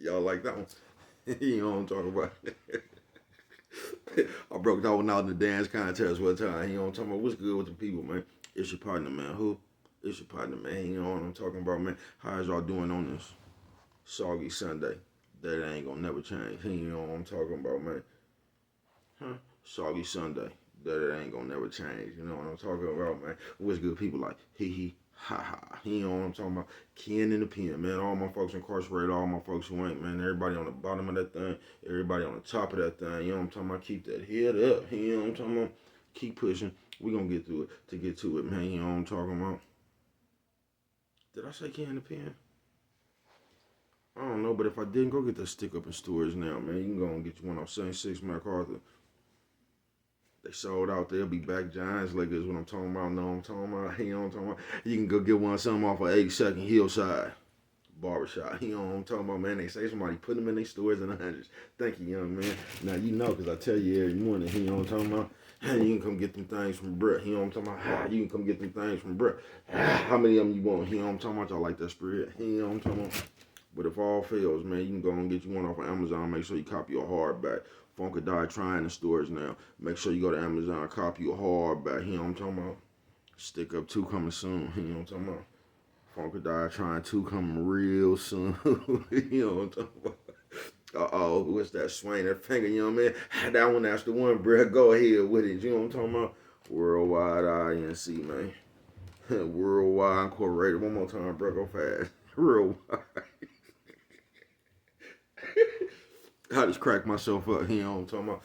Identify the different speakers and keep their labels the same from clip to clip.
Speaker 1: Y'all like that one? You know what I'm talking about? I broke that one out in the dance contest one time. You know what I'm talking about? What's good with the people, man? It's your partner, man. Who? It's your partner, man. You know what I'm talking about, man? How's y'all doing on this soggy Sunday? That ain't gonna never change. You know what I'm talking about, man? Huh? Soggy Sunday. That ain't gonna never change. You know what I'm talking about, man? What's good people like hee hee ha ha. You know what I'm talking about? Ken in the pen, man. All my folks incarcerated, all my folks who ain't, man. Everybody on the bottom of that thing, everybody on the top of that thing. You know what I'm talking about? Keep that head up. You know what I'm talking about? Keep pushing. We gonna get through it to get to it, man. You know what I'm talking about? Did I say Ken in the pen? I don't know, but if I didn't, go get that stick up in stores now, man. You can go and get you one off St. Six MacArthur. They sold out. They'll be back. Giants Lakers. What I'm talking about. Know what I'm talking about. You know what I'm talking about. You can go get one something off of 82nd Hillside Barbershop. You know what I'm talking about, man. They say somebody put them in their stores in the hundreds. Thank you, young man. Now you know, cause I tell you every morning. You know what I'm talking about. You can come get them things from Brett. You know what I'm talking about. You can come get them things from Brett. How many of them you want? You know what I'm talking about. Y'all like that spread. You know what I'm talking about. But if all fails, man, you can go and get you one off of Amazon. Make sure you copy a hardback. Funka Die trying the stores now. Make sure you go to Amazon, copy a hardback. You know what I'm talking about? Stick up 2 coming soon. You know what I'm talking about? Funka Die trying 2 coming real soon. You know what I'm talking about? Uh-oh, what's that swing that finger, you know what I mean? That one, that's the one, bro. Go ahead with it. You know what I'm talking about? Worldwide INC, man. Worldwide Incorporated. One more time, bro. Go fast. Worldwide. I just crack myself up. You know what I'm talking about?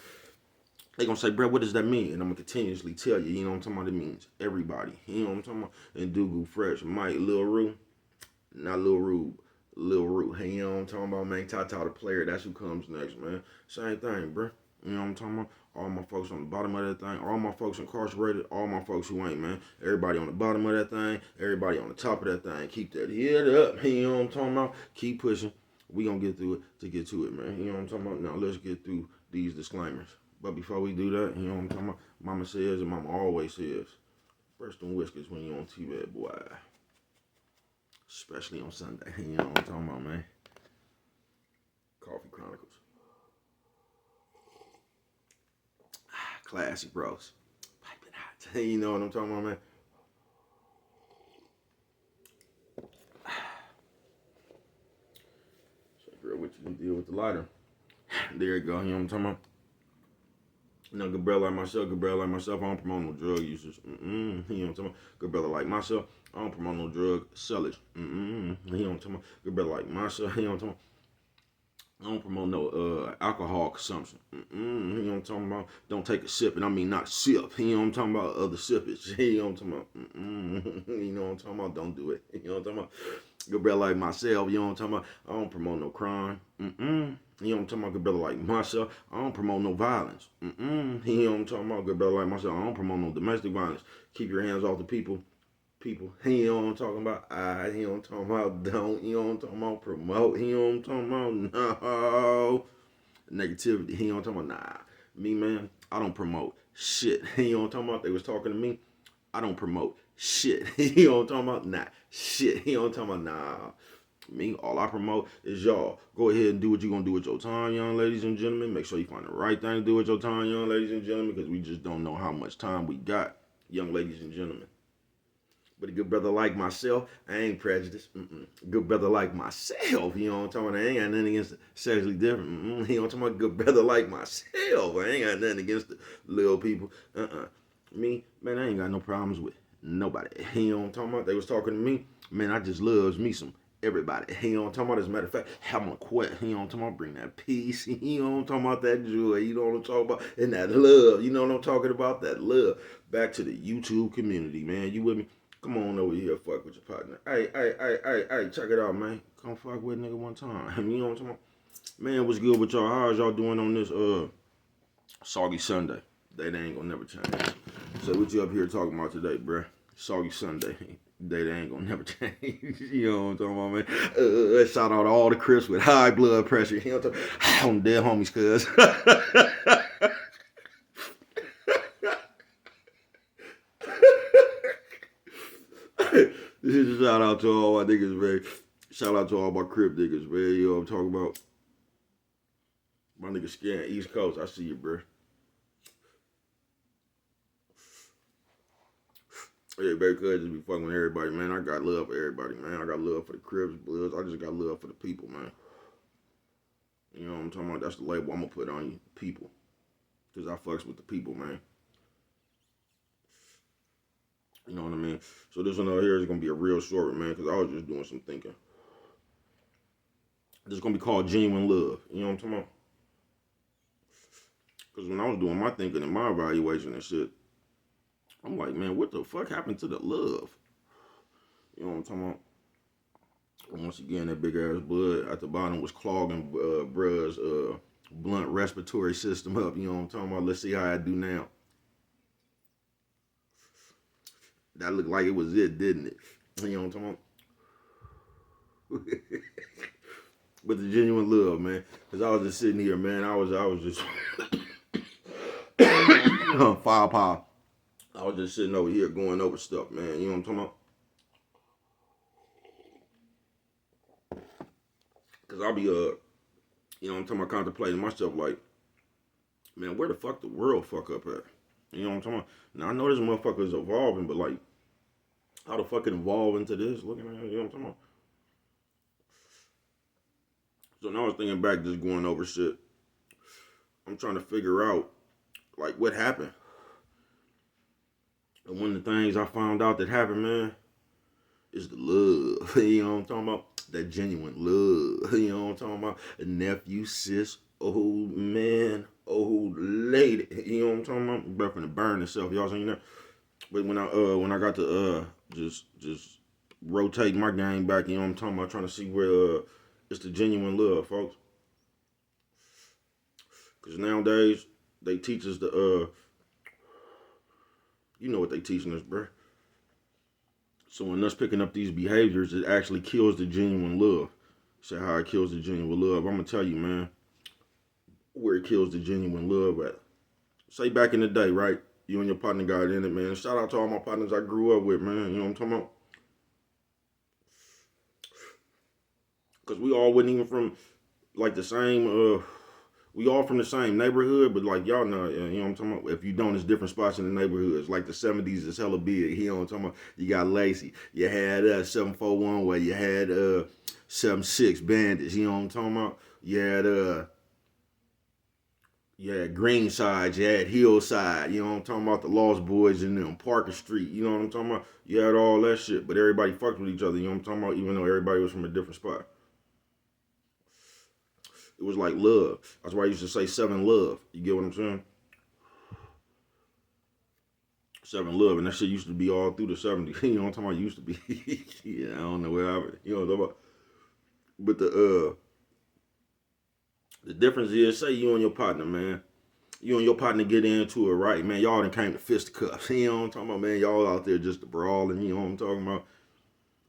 Speaker 1: They gonna say, bro, what does that mean? And I'm gonna continuously tell you, you know what I'm talking about? It means everybody. You know what I'm talking about? And Dugu Fresh, Mike, Lil Rue, not Lil Rube, Lil Rue. Hey, you know what I'm talking about, man? Tata the player, that's who comes next, man. Same thing, bro. You know what I'm talking about? All my folks on the bottom of that thing, all my folks incarcerated, all my folks who ain't, man. Everybody on the bottom of that thing, everybody on the top of that thing. Keep that head up. You know what I'm talking about? Keep pushing. We gonna get through it to get to it, man. You know what I'm talking about? Now let's get through these disclaimers. But before we do that, you know what I'm talking about? Mama says and mama always says, brush them whiskers when you on TV, boy. Especially on Sunday. You know what I'm talking about, man? Coffee Chronicles. Classic, bros. Piping hot. You know what I'm talking about, man? So, girl, what you can deal with the lighter. There you go. You know what I'm talking about? You know, good brother like myself, I don't promote no drug users. You know what I'm talking about? Good brother like myself, I don't promote no drug sellers. You know what I'm talking about? Good brother like myself, you know what I'm talking about? I don't promote no alcohol consumption. You know what I'm talking about? Don't take a sip, and I mean not sip. You know what I'm talking about? Other sippage. You know what I'm talking about? You know what I'm talking about? Don't do it. You know what I'm talking about? Good brother like myself, you know what I'm talking about? I don't promote no crime. You know what I'm talking about? Good brother like myself, I don't promote no violence. You know what I'm talking about? Good brother like myself, I don't promote no domestic violence. Keep your hands off the people. You know what I'm talking about? You know what I'm talking about? Don't, you know what I'm talking about? Promote, you know what I'm talking about? No. Negativity, you know what I'm talking about? Nah. Me, man, I don't promote shit. You know what I'm talking about? They was talking to me. I don't promote shit. You know what I'm talking about? Nah. Shit. You know what I'm talking about? Nah. Me, all I promote is y'all. Go ahead and do what you're going to do with your time, young ladies and gentlemen. Make sure you find the right thing to do with your time, young ladies and gentlemen, because we just don't know how much time we got, young ladies and gentlemen. But a good brother like myself, I ain't prejudiced. Good brother like myself, you know what I'm talking about? I ain't got nothing against the sexually different. You know what I'm talking about? Good brother like myself. I ain't got nothing against the little people. Me, man, I ain't got no problems with nobody. You know what I'm talking about? They was talking to me. Man, I just loves me some everybody. You know what I'm talking about? As a matter of fact, have them quit. You know what I'm talking about? Bring that peace. You know what I'm talking about? That joy. You know what I'm talking about? And that love. You know what I'm talking about? That love. Back to the YouTube community, man. You with me? Come on over here, fuck with your partner. Hey, check it out, man. Come fuck with a nigga one time. You know what I'm talking about? Man, what's good with y'all? How's y'all doing on this soggy Sunday? That ain't gonna never change. So what you up here talking about today, bruh? Soggy Sunday. That ain't gonna never change. You know what I'm talking about, man? Shout out to all the Crips with high blood pressure. You know what I'm talking about? I'm dead homies, cuz. This is a shout out to all my niggas, man. Shout out to all my crib niggas, man. You know what I'm talking about? My nigga scan East Coast. I see you, bro. Yeah, baby, cuz just be fucking with everybody, man. I got love for everybody, man. I got love for the Crips, Bloods. I just got love for the people, man. You know what I'm talking about? That's the label I'm gonna put on you, people. Cause I fucks with the people, man. You know what I mean? So this one over here is gonna be a real short one, man, cause I was just doing some thinking. This is gonna be called Genuine Love. You know what I'm talking about? Cause when I was doing my thinking and my evaluation and shit, I'm like, man, what the fuck happened to the love? You know what I'm talking about? And once again, that big ass blood at the bottom was clogging bruh's blunt respiratory system up. You know what I'm talking about? Let's see how I do now. That looked like it was it, didn't it? You know what I'm talking about? But the genuine love, man. Cause I was just sitting here, man. I was just firepower. I was just sitting over here going over stuff, man. You know what I'm talking about? Cause I'll be you know, I'm talking about contemplating myself like, man, where the fuck the world fuck up at? You know what I'm talking about? Now I know this motherfucker is evolving, but like, how the fuck it evolve into this? Looking at it, you know what I'm talking about? So now I was thinking back, just going over shit. I'm trying to figure out, like, what happened. And one of the things I found out that happened, man, is the love. You know what I'm talking about? That genuine love. You know what I'm talking about? A nephew, sis, old man, old lady. You know what I'm talking about? Breath to burn itself. Y'all seen that? But when I got to just rotate my game back, you know what I'm talking about? Trying to see where it's the genuine love, folks. Cause nowadays they teach us the you know what they teaching us, bruh. So in us picking up these behaviors, it actually kills the genuine love. Say how it kills the genuine love. I'm gonna tell you, man, where it kills the genuine love at. Say back in the day, right? You and your partner got in it, man. Shout out to all my partners I grew up with, man. You know what I'm talking about? Cause we all wasn't even from like the same we all from the same neighborhood, but like y'all know, you know what I'm talking about? If you don't, it's different spots in the neighborhoods. Like the 70s is hella big. You know what I'm talking about? You got Lacey. You had 741 where you had 76 Bandits. You know what I'm talking about? You had Greenside, you had Hillside, you know what I'm talking about? The Lost Boys and them, Parker Street, you know what I'm talking about? You had all that shit, but everybody fucked with each other, you know what I'm talking about? Even though everybody was from a different spot. It was like love. That's why I used to say seven love. You get what I'm saying? Seven love, and that shit used to be all through the 70s. You know what I'm talking about? Used to be. Yeah, I don't know where happened. You know what I'm talking about? But the difference is, say you and your partner, man. You and your partner get into it, right, man. Y'all done came to fisticuffs. You know what I'm talking about, man? Y'all out there just brawling. You know what I'm talking about?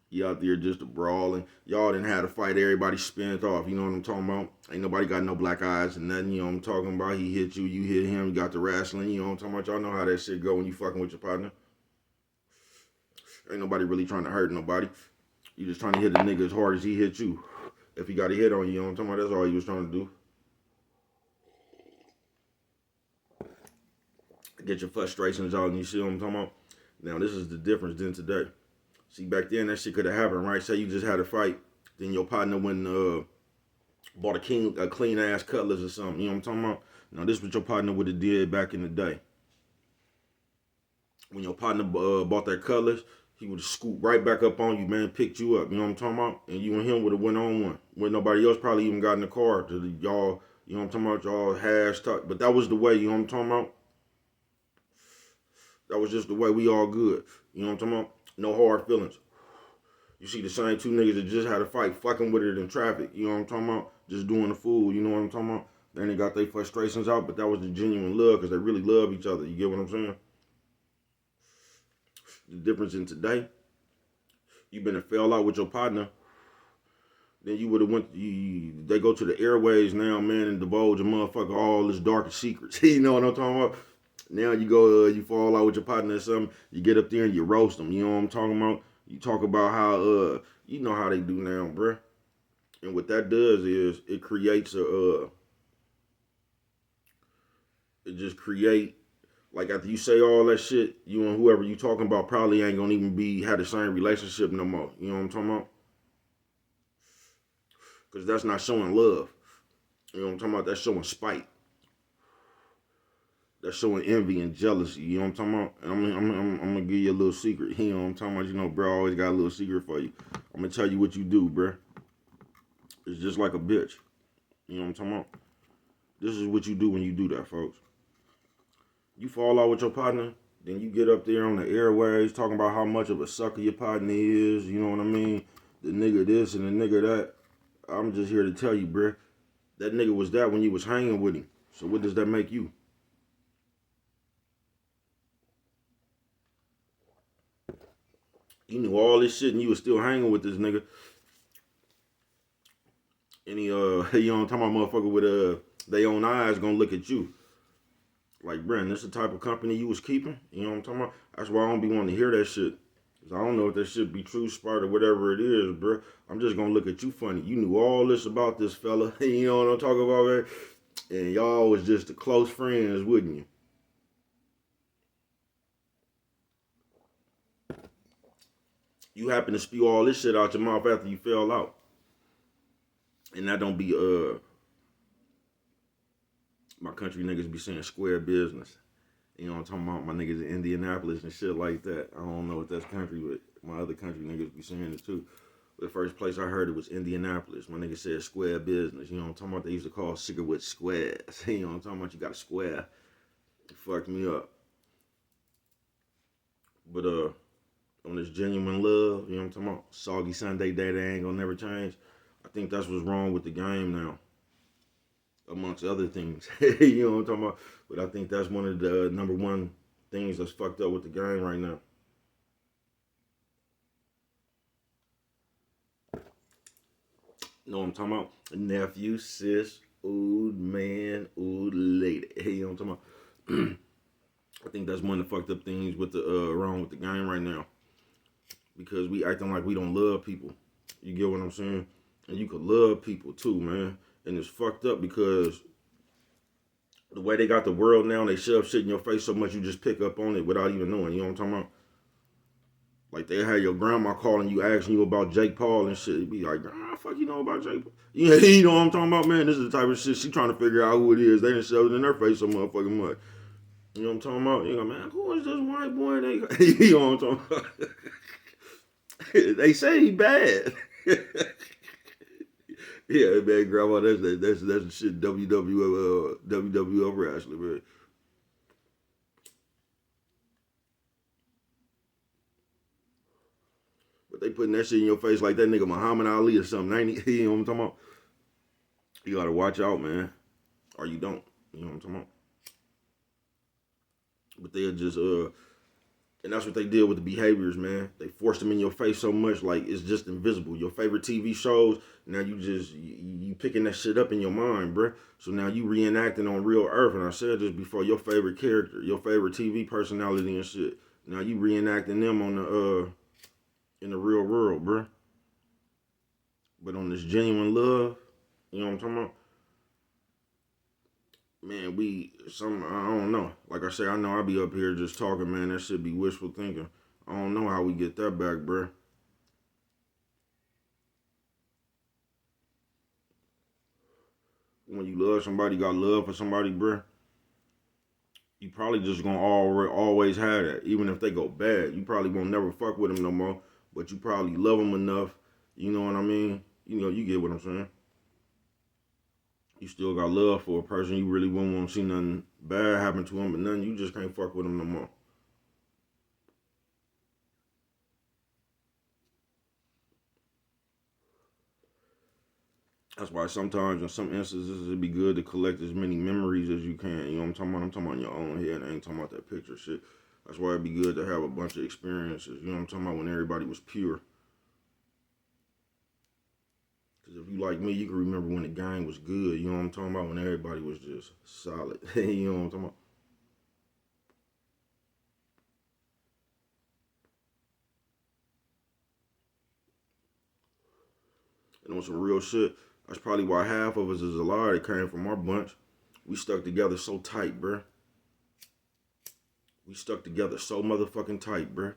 Speaker 1: You out there just brawling. Y'all didn't have to fight. Everybody spent off. You know what I'm talking about? Ain't nobody got no black eyes and nothing. You know what I'm talking about? He hit you, you hit him. You got the wrestling. You know what I'm talking about? Y'all know how that shit go when you fucking with your partner. Ain't nobody really trying to hurt nobody. You just trying to hit the nigga as hard as he hit you. If he got a hit on you, you know what I'm talking about? That's all he was trying to do. Get your frustrations out, and you see what I'm talking about? Now, this is the difference then today. See, back then, that shit could have happened, right? Say you just had a fight, then your partner went and bought a clean ass Cutlass or something. You know what I'm talking about? Now, this is what your partner would have did back in the day. When your partner bought that Cutlass, he would have scooped right back up on you, man, picked you up. You know what I'm talking about? And you and him would have went on one. When nobody else probably even got in the car to y'all, you know what I'm talking about? Y'all hash talk. But that was the way, you know what I'm talking about? That was just the way we all good. You know what I'm talking about? No hard feelings. You see the same two niggas that just had a fight fucking with it in traffic. You know what I'm talking about? Just doing the fool. You know what I'm talking about? Then they got their frustrations out, but that was the genuine love because they really love each other. You get what I'm saying? The difference in today, you been to fell out with your partner, then you would have went. They go to the airways now, man, and divulge a motherfucker all his darkest secrets. You know what I'm talking about? Now you go, you fall out with your partner or something. You get up there and you roast them. You know what I'm talking about? You talk about how You know how they do now, bruh. And what that does is it creates it just create, like after you say all that shit, you and whoever you talking about probably ain't gonna even be had the same relationship no more. You know what I'm talking about? Because that's not showing love. You know what I'm talking about? That's showing spite. That's showing envy and jealousy. You know what I'm talking about? And I'm gonna give you a little secret. You know what I'm talking about? You know, bro, I always got a little secret for you. I'm gonna tell you what you do, bro. It's just like a bitch. You know what I'm talking about? This is what you do when you do that, folks. You fall out with your partner, then you get up there on the airways talking about how much of a sucker your partner is. You know what I mean? The nigga this and the nigga that. I'm just here to tell you, bro. That nigga was that when you was hanging with him. So what does that make you? You knew all this shit and you was still hanging with this nigga. And he, you know what I'm talking about, motherfucker with they own eyes gonna look at you. Like, Brent, this the type of company you was keeping? You know what I'm talking about? That's why I don't be wanting to hear that shit. Cause I don't know if that shit be true, spart, or whatever it is, bro. I'm just gonna look at you funny. You knew all this about this fella. You know what I'm talking about, man? And y'all was just the close friends, wouldn't you? You happen to spew all this shit out your mouth after you fell out. And that don't be, my country niggas be saying square business. You know what I'm talking about? My niggas in Indianapolis and shit like that. I don't know if that's country, but my other country niggas be saying it too. But the first place I heard it was Indianapolis. My nigga said square business. You know what I'm talking about? They used to call cigarette squares. You know what I'm talking about? You got a square. It fucked me up. But on this genuine love, you know what I'm talking about? Soggy Sunday day, they ain't gonna never change. I think that's what's wrong with the game now, amongst other things. You know what I'm talking about? But I think that's one of the number one things that's fucked up with the game right now. You know what I'm talking about? Nephew, sis, old man, old lady. You know what I'm talking about? I think that's one of the fucked up things with the wrong with the game right now. Because we acting like we don't love people. You get what I'm saying? And you could love people too, man. And it's fucked up because the way they got the world now, they shove shit in your face so much you just pick up on it without even knowing. You know what I'm talking about? Like they had your grandma calling you, asking you about Jake Paul and shit. You'd be like, fuck you know about Jake Paul? Yeah, you know what I'm talking about, man? This is the type of shit she trying to figure out who it is. They done shoved it in her face so motherfucking much. You know what I'm talking about? You know, man, who is this white boy? You know what I'm talking about? They say he bad. Yeah, man, grandma, that's the shit WWF wrestling, man. But they putting that shit in your face like that nigga Muhammad Ali or something, ain't he? You know what I'm talking about? You gotta watch out, man. Or you don't. You know what I'm talking about? But they'll just and that's what they did with the behaviors, man. They forced them in your face so much, like it's just invisible. Your favorite TV shows, now you picking that shit up in your mind, bruh. So now you reenacting on real earth. And I said this before, your favorite character, your favorite TV personality and shit. Now you reenacting them on the in the real world, bruh. But on this genuine love, you know what I'm talking about? Man, I don't know. Like I say, I know I be up here just talking, man. That shit be wishful thinking. I don't know how we get that back, bruh. When you love somebody, got love for somebody, bruh, you probably just gonna always have that. Even if they go bad, you probably won't never fuck with them no more. But you probably love them enough. You know what I mean? You know, you get what I'm saying. You still got love for a person. You really won't want to see nothing bad happen to them, but nothing. You just can't fuck with them no more. That's why sometimes in some instances it'd be good to collect as many memories as you can. You know what I'm talking about? I'm talking about in your own head. I ain't talking about that picture shit. That's why it'd be good to have a bunch of experiences. You know what I'm talking about? When everybody was pure. Because if you like me, you can remember when the gang was good. You know what I'm talking about? When everybody was just solid. You know what I'm talking about? And on some real shit, that's probably why half of us is a lot that came from our bunch. We stuck together so tight, bruh. We stuck together so motherfucking tight, bruh.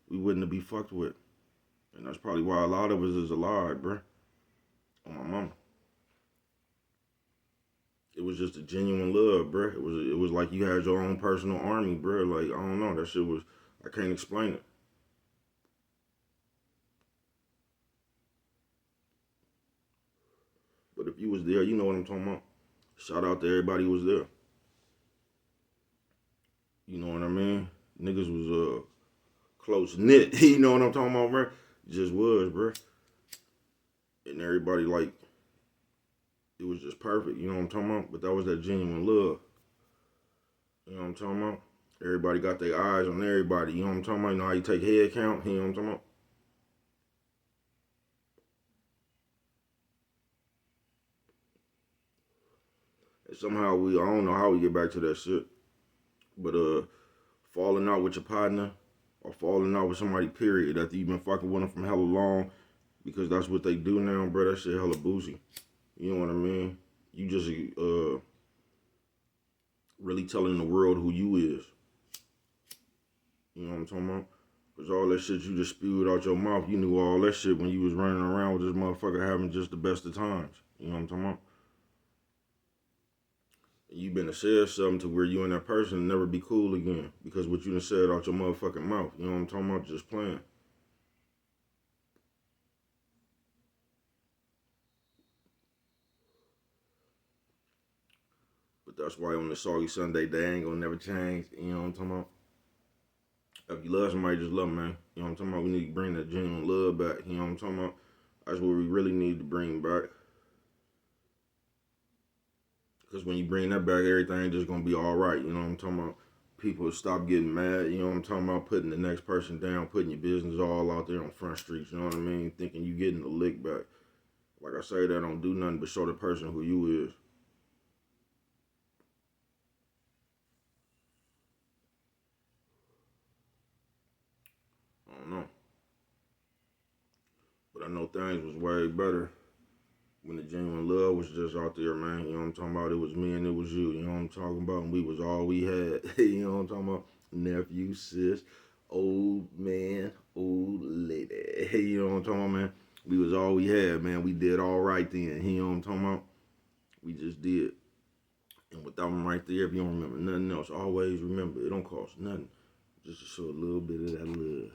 Speaker 1: We wouldn't be fucked with. And that's probably why a lot of us is alive, bruh. On my mama. It was just a genuine love, bruh. It was like you had your own personal army, bruh. Like, I don't know. That shit was, I can't explain it. But if you was there, you know what I'm talking about. Shout out to everybody who was there. You know what I mean? Niggas was close knit. You know what I'm talking about, bro? Just was, bro. And everybody like it was just perfect. You know what I'm talking about? But that was that genuine love. You know what I'm talking about? Everybody got their eyes on everybody. You know what I'm talking about? You know how you take head count? You know what I'm talking about? And somehow I don't know how we get back to that shit. But falling out with your partner or falling out with somebody, period, after you've been fucking with them from hella long, because that's what they do now, bro. That shit hella bougie. You know what I mean? You just really telling the world who you is. You know what I'm talking about? Because all that shit you just spewed out your mouth, you knew all that shit when you was running around with this motherfucker having just the best of times. You know what I'm talking about? You been to say something to where you and that person never be cool again because what you done said out your motherfucking mouth. You know what I'm talking about? Just playing. But that's why on the Soggy Sunday, they ain't gonna never change. You know what I'm talking about? If you love somebody, just love them, man. You know what I'm talking about? We need to bring that genuine love back. You know what I'm talking about? That's what we really need to bring back. Because when you bring that back, everything just gonna be all right. You know what I'm talking about? People stop getting mad. You know what I'm talking about? Putting the next person down, putting your business all out there on front streets. You know what I mean? Thinking you getting the lick back. Like I say, that don't do nothing but show the person who you is. I don't know. But I know things was way better when the genuine love was just out there, man. You know what I'm talking about? It was me and it was you. You know what I'm talking about? And we was all we had. You know what I'm talking about? Nephew, sis, old man, old lady. You know what I'm talking about, man? We was all we had, man. We did all right then. You know what I'm talking about? We just did. And with that one right there, if you don't remember nothing else, always remember it don't cost nothing. Just to show a little bit of that love.